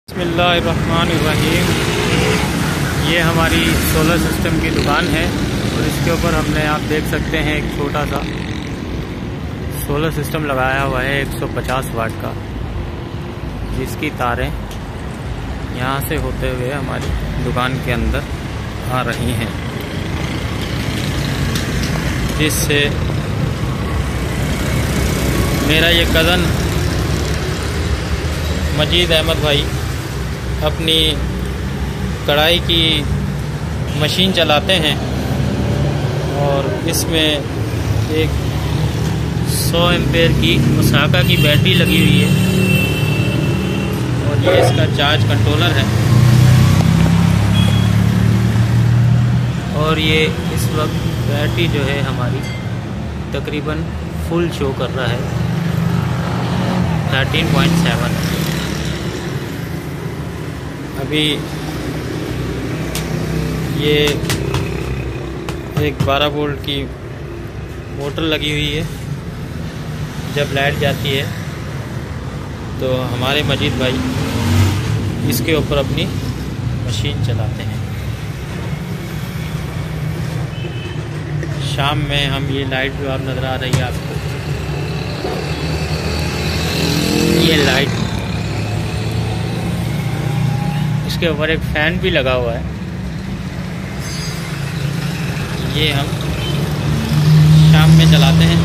बिस्मिल्लाहिर्रहमानिर्रहीम। ये हमारी सोलर सिस्टम की दुकान है और इसके ऊपर हमने आप देख सकते हैं एक छोटा सा सोलर सिस्टम लगाया हुआ है 150 वाट का, जिसकी तारें यहाँ से होते हुए हमारी दुकान के अंदर आ रही हैं, जिससे मेरा ये कज़न मजीद अहमद भाई अपनी कढ़ाई की मशीन चलाते हैं और इसमें एक 100 एम्पेयर की ओसाका की बैटरी लगी हुई है और ये इसका चार्ज कंट्रोलर है। और ये इस वक्त बैटरी जो है हमारी तकरीबन फुल शो कर रहा है 13.7। अभी ये एक 12 वोल्ट की मोटर लगी हुई है। जब लाइट जाती है तो हमारे मजीद भाई इसके ऊपर अपनी मशीन चलाते हैं। शाम में हम ये लाइट जो आप नज़र आ रही है आपको, ये लाइट, इसके ऊपर एक फ़ैन भी लगा हुआ है। ये हम शाम में चलाते हैं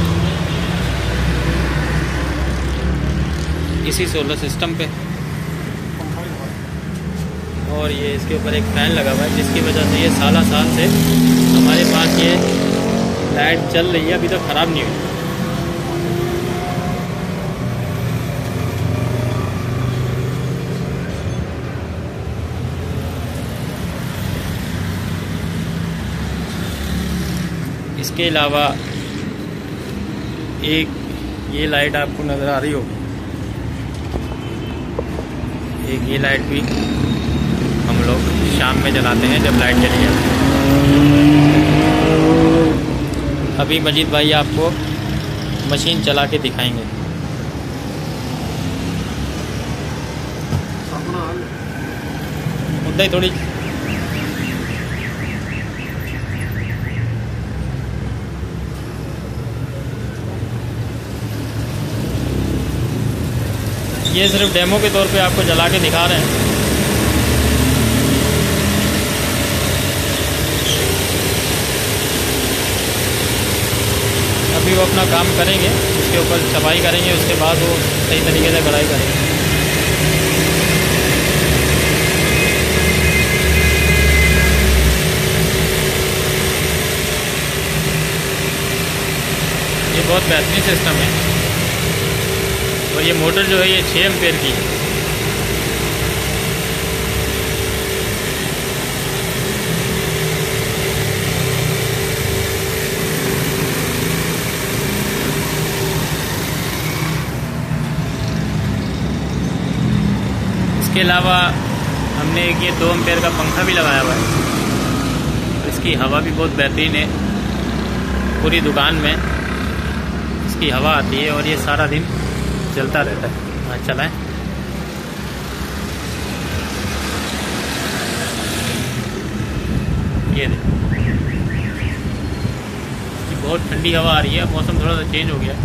इसी सोलर सिस्टम पे। और ये इसके ऊपर एक फ़ैन लगा हुआ है, जिसकी वजह से ये साल से हमारे पास ये लाइट चल रही है, अभी तक ख़राब नहीं हुई। इसके अलावा एक ये लाइट आपको नज़र आ रही होगी, एक ये लाइट भी हम लोग शाम में जलाते हैं जब लाइट चली जाती है। अभी मजीद भाई आपको मशीन चला के दिखाएंगे। मुद्दा ही थोड़ी ये सिर्फ डेमो के तौर पे आपको जला के दिखा रहे हैं। अभी वो अपना काम करेंगे, उसके ऊपर सफाई करेंगे, उसके बाद वो सही तरीके से कढ़ाई करेंगे। ये बहुत बेहतरीन सिस्टम है और ये मोटर जो है ये 6 एम्पेयर की है। इसके अलावा हमने एक ये 2 एम्पेयर का पंखा भी लगाया हुआ है। इसकी हवा भी बहुत बेहतरीन है, पूरी दुकान में इसकी हवा आती है और ये सारा दिन चलता रहता है। हाँ चलाएं। ये देखिए बहुत ठंडी हवा आ रही है, मौसम थोड़ा सा चेंज हो गया है।